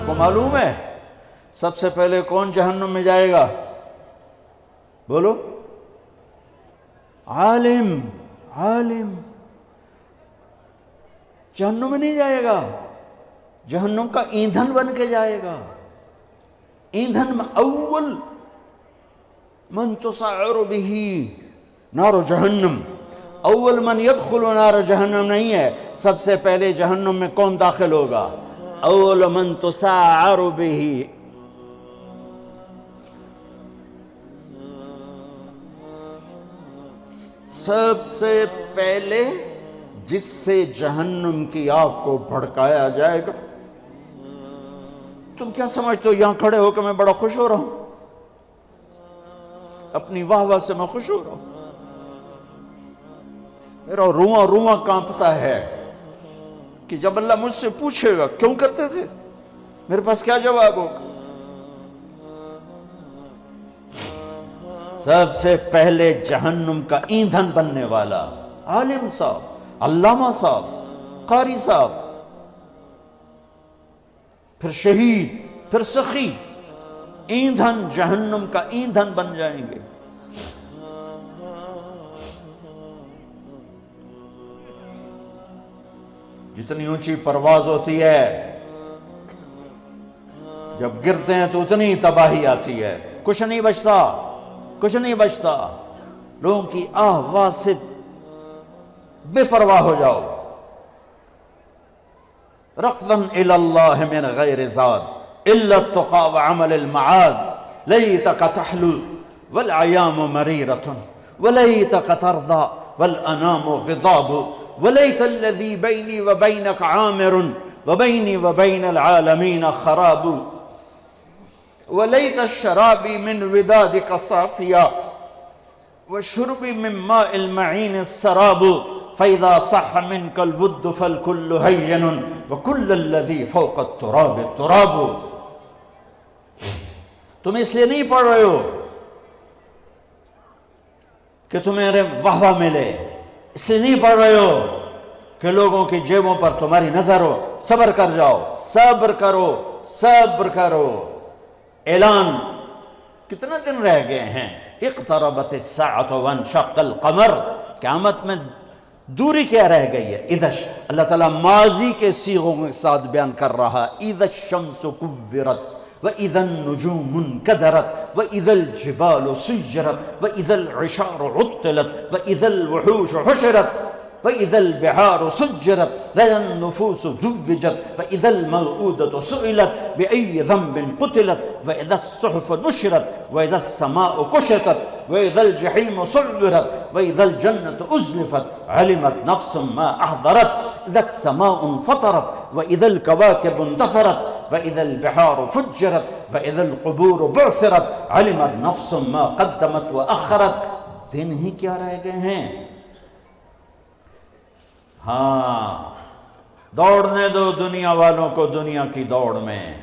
آپ کو معلوم ہے سب سے پہلے کون جہنم میں جائے گا؟ بولو۔ عالم۔ عالم جہنم میں نہیں جائے گا، جہنم کا ایندھن بن کے جائے گا۔ ایندھن میں اول من تسعر به نار جہنم، اول من يدخل نار جہنم نہیں ہے، سب سے پہلے جہنم میں کون داخل ہوگا؟ اول من تسعر به، سب سے پہلے جس سے جہنم کی آگ کو بھڑکایا جائے گا۔ تم کیا سمجھتے ہو یہاں کھڑے ہو کہ میں بڑا خوش ہو رہا ہوں؟ اپنی واہ واہ سے میں خوش ہو رہا ہوں، میرا رواں رواں کانپتا ہے کہ جب اللہ مجھ سے پوچھے گا کیوں کرتے تھے، میرے پاس کیا جواب ہوگا؟ سب سے پہلے جہنم کا ایندھن بننے والا عالم صاحب، علامہ صاحب، قاری صاحب، پھر شہید، پھر سخی، ایندھن جہنم کا ایندھن بن جائیں گے۔ جتنی اونچی پرواز ہوتی ہے جب گرتے ہیں تو اتنی تباہی آتی ہے، کچھ نہیں بچتا، کچھ نہیں بچتا۔ لوگوں کی آواز سے بے پرواہ ہو جاؤ۔ رقداً الی اللہ من غیر زاد الا التقى وعمل المعاد لیتک تحلو والعیام مریرۃ ولیتک ترضى والانام غضاب ولیت الذی بینی وبینک عامر وبینی وبین العالمین خراب ولیت الشرابی من ودادک صافیا وشربی من ماء المعین السراب فَإِذَا صَحَّ مِنْكَ الْوُدُّ فَالْكُلُّ هَيِّنٌ وَكُلَّ الَّذِي فَوْقَ التُّرَابِ التُّرَابُ۔ تم اس لیے نہیں پڑھ رہے ہو کہ تمہیں واہ واہ ملے، اس لیے نہیں پڑھ رہے ہو کہ لوگوں کی جیبوں پر تمہاری نظر ہو۔ صبر کر جاؤ، صبر کرو، صبر کرو۔ اعلان کتنے دن رہ گئے ہیں؟ اقتربت الساعة وانشق القمر، قیامت میں دوری کیا رہ گئی ہے؟ اذا اللہ تعالیٰ ماضی کے صیغوں کے ساتھ بیان کر رہا، اذا الشمس کورت واذا النجوم انکدرت واذا الجبال سجرت واذا العشار عطلت واذا الوحوش حشرت واذا البحار سجرت واذا النفوس زوجت واذا الموءودة سئلت بأي ذنب قتلت واذا الصحف نشرت واذا السماء كشطت واذا الجحيم سعرت واذا الجنة أزلفت علمت نفس ما أحضرت اذا السماء انفطرت واذا الكواكب انتثرت واذا البحار فجرت واذا القبور بعثرت علمت نفس ما قدمت وأخرت۔ دن ہی کیا رہ گئے ہیں؟ ہاں، دوڑنے دو دنیا والوں کو دنیا کی دوڑ میں۔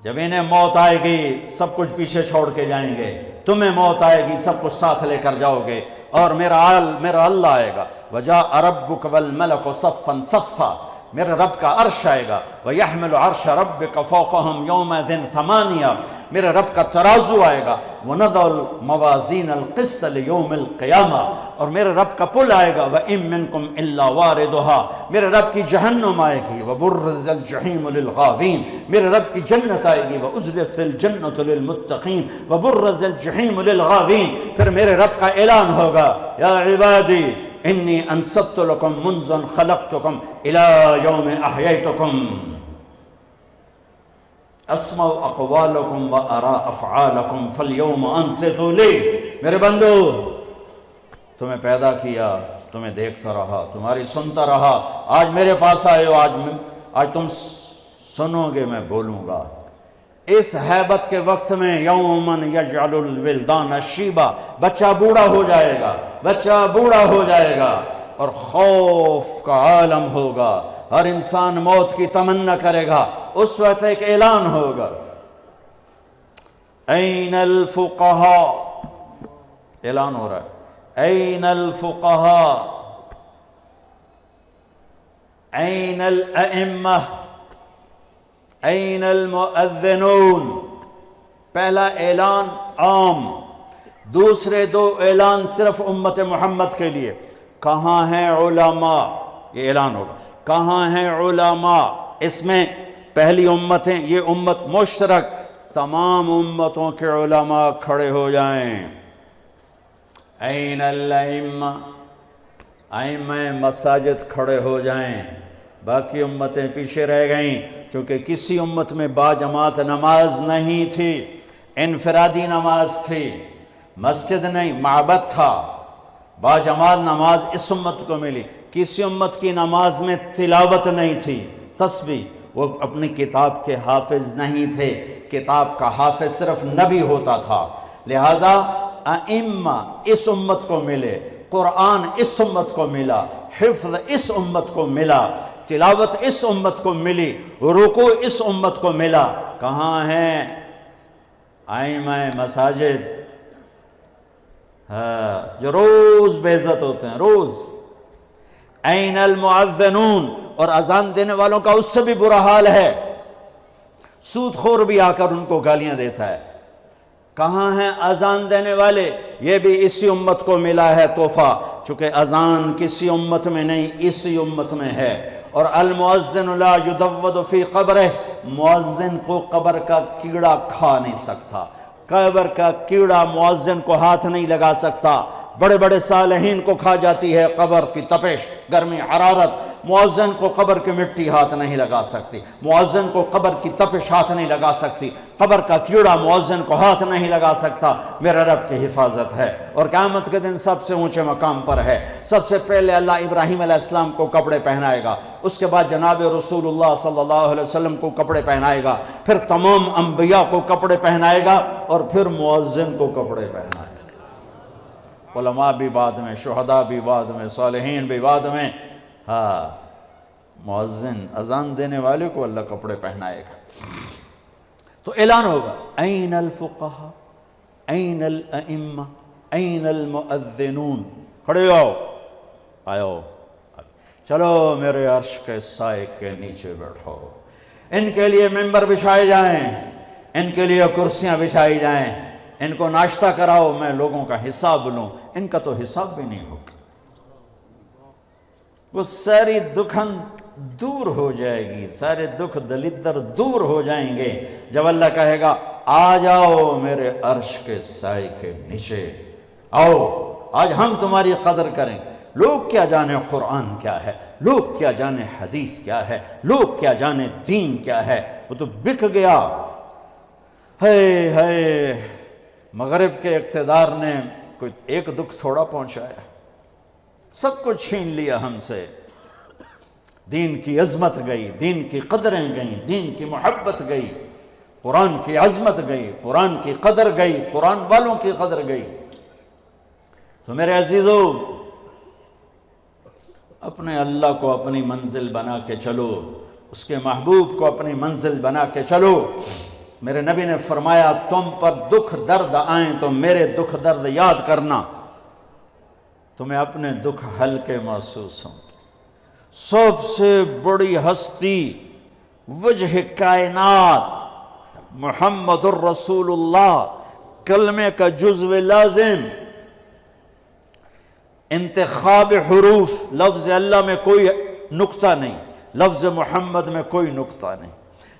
جب انہیں موت آئے گی سب کچھ پیچھے چھوڑ کے جائیں گے، تمہیں موت آئے گی سب کچھ ساتھ لے کر جاؤ گے، اور میرا اللہ آئے گا۔ وَجَاءَ رَبُّكَ وَالْمَلَكُ صَفًّا صَفًّا، میرے رب کا عرش آئے گا۔ وَيَحْمِلُ عَرْشَ رَبِّكَ فَوْقَهُمْ يَوْمَئِذٍ ثَمَانِيَةٌ، میرے رب کا ترازو آئے گا۔ وَنَضَعُ الْمَوَازِينَ الْقِسْطَ لِيَوْمِ الْقِيَامَةِ، اور میرے رب کا پل آئے گا۔ وَإِن مِّنكُمْ إِلَّا وَارِدُهَا، میرے رب کی جہنم آئے گی۔ وَبُرِّزَ الْجَحِيمُ لِلْغَاوِينَ، میرے رب کی جنت آئے گی۔ وَأُزْلِفَتِ الْجَنَّةُ لِلْمُتَّقِينَ وَبُرِّزَ الْجَحِيمُ لِلْغَاوِينَ، پھر میرے رب کا اعلان ہوگا، یا عبادی انی انصبت لکم منذ خلقتکم الی یوم احییتکم اسمع اقوالکم و ارا افعالکم فالیوم انصتوا لی۔ میرے بندو، تمہیں پیدا کیا، تمہیں دیکھتا رہا، تمہاری سنتا رہا، آج میرے پاس آئے ہو، آج تم سنو گے، میں بولوں گا۔ اس حیبت کے وقت میں یومن یجعل الولدان شیبا، بچہ بوڑھا ہو جائے گا، بچہ بوڑھا ہو جائے گا، اور خوف کا عالم ہوگا، ہر انسان موت کی تمنا کرے گا۔ اس وقت ایک اعلان ہوگا، این الفقہاء، اعلان ہو رہا ہے، این الفقہاء این الائمہ این المؤذنون، پہلا اعلان عام، دوسرے دو اعلان صرف امت محمد کے لیے۔ کہاں ہیں علماء؟ یہ اعلان ہوگا، کہاں ہیں علماء؟ اس میں پہلی امتیں، یہ امت مشترک، تمام امتوں کے علماء کھڑے ہو جائیں۔ این الائمہ، ائمہ مساجد کھڑے ہو جائیں۔ باقی امتیں پیچھے رہ گئیں، چونکہ کسی امت میں باجماعت نماز نہیں تھی، انفرادی نماز تھی، مسجد نہیں معبد تھا۔ باجماعت نماز اس امت کو ملی۔ کسی امت کی نماز میں تلاوت نہیں تھی، تسبیح، وہ اپنی کتاب کے حافظ نہیں تھے، کتاب کا حافظ صرف نبی ہوتا تھا۔ لہٰذا ائمہ اس امت کو ملے، قرآن اس امت کو ملا، حفظ اس امت کو ملا، تلاوت اس امت کو ملی، رکوع اس امت کو ملا۔ کہاں ہیں ائمہ مساجد؟ جو روز بے عزت ہوتے ہیں، روز۔ این المؤذنون، اور اذان دینے والوں کا اس سے بھی برا حال ہے، سود خور بھی آ کر ان کو گالیاں دیتا ہے۔ کہاں ہیں اذان دینے والے؟ یہ بھی اسی امت کو ملا ہے تحفہ، چونکہ اذان کسی امت میں نہیں، اسی امت میں ہے۔ اور المؤذن لا یدود فی قبرہ، مؤذن کو قبر کا کیڑا کھا نہیں سکتا، قبر کا کیڑا مؤذن کو ہاتھ نہیں لگا سکتا۔ بڑے بڑے صالحین کو کھا جاتی ہے قبر کی تپش، گرمی، حرارت، مؤذن کو قبر کی مٹی ہاتھ نہیں لگا سکتی، مؤذن کو قبر کی تپش ہاتھ نہیں لگا سکتی، قبر کا کیڑا مؤذن کو ہاتھ نہیں لگا سکتا۔ میرے رب کی حفاظت ہے، اور قیامت کے دن سب سے اونچے مقام پر ہے۔ سب سے پہلے اللہ ابراہیم علیہ السلام کو کپڑے پہنائے گا، اس کے بعد جناب رسول اللہ صلی اللہ علیہ وسلم کو کپڑے پہنائے گا، پھر تمام انبیاء کو کپڑے پہنائے گا، اور پھر مؤذن کو کپڑے پہنائے گا۔ علماء بھی بعد میں، شہداء بھی بعد میں، صالحین بھی بعد میں۔ ہاں، مؤذن اذان دینے والے کو اللہ کپڑے پہنائے گا۔ تو اعلان ہوگا، این الفقہاء، این الائمہ، این المؤذنون، کھڑے ہو، آؤ، چلو میرے عرش کے سائے کے نیچے بیٹھو۔ ان کے لیے ممبر بچھائے جائیں، ان کے لیے کرسیاں بچھائی جائیں، ان کو ناشتہ کراؤ، میں لوگوں کا حساب لوں۔ ان کا تو حساب بھی نہیں ہوگا، وہ ساری دکھن دور ہو جائے گی، سارے دکھ دلدر دور ہو جائیں گے جب اللہ کہے گا آ جاؤ میرے عرش کے سائے کے نیچے، آؤ آج ہم تمہاری قدر کریں۔ لوگ کیا جانے قرآن کیا ہے، لوگ کیا جانے حدیث کیا ہے، لوگ کیا جانے دین کیا ہے، وہ تو بک گیا۔ ہے مغرب کے اقتدار نے کوئی ایک دکھ تھوڑا پہنچایا، سب کچھ چھین لیا ہم سے۔ دین کی عظمت گئی، دین کی قدریں گئیں، دین کی محبت گئی، قرآن کی عظمت گئی، قرآن کی قدر گئی، قرآن والوں کی قدر گئی۔ تو میرے عزیزو، اپنے اللہ کو اپنی منزل بنا کے چلو، اس کے محبوب کو اپنی منزل بنا کے چلو۔ میرے نبی نے فرمایا تم پر دکھ درد آئیں تو میرے دکھ درد یاد کرنا، تمہیں اپنے دکھ ہلکے محسوس ہوں۔ سب سے بڑی ہستی وجہ کائنات محمد الرسول اللہ، کلمے کا جزو لازم، انتخاب حروف، لفظ اللہ میں کوئی نقطہ نہیں، لفظ محمد میں کوئی نقطہ نہیں،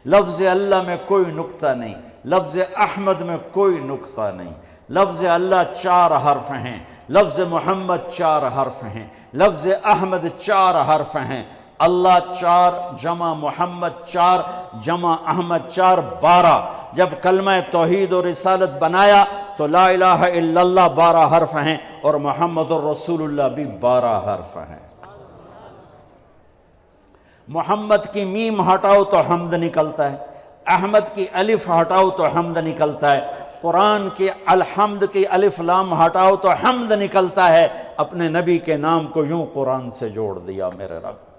لفظ اللہ میں کوئی نقطہ نہیں، لفظ احمد میں کوئی نقطہ نہیں۔ لفظ اللہ 4 حرف ہیں، لفظ محمد 4 حرف ہیں، لفظ احمد 4 حرف ہیں۔ اللہ 4 جمع محمد 4 جمع احمد 4 12۔ جب کلمہ توحید و رسالت بنایا تو لا الہ الا اللہ 12 حرف ہیں، اور محمد الرسول اللہ بھی 12 حرف ہیں۔ محمد کی میم ہٹاؤ تو حمد نکلتا ہے، احمد کی الف ہٹاؤ تو حمد نکلتا ہے، قرآن کی الحمد کی الف لام ہٹاؤ تو حمد نکلتا ہے۔ اپنے نبی کے نام کو یوں قرآن سے جوڑ دیا میرے رب۔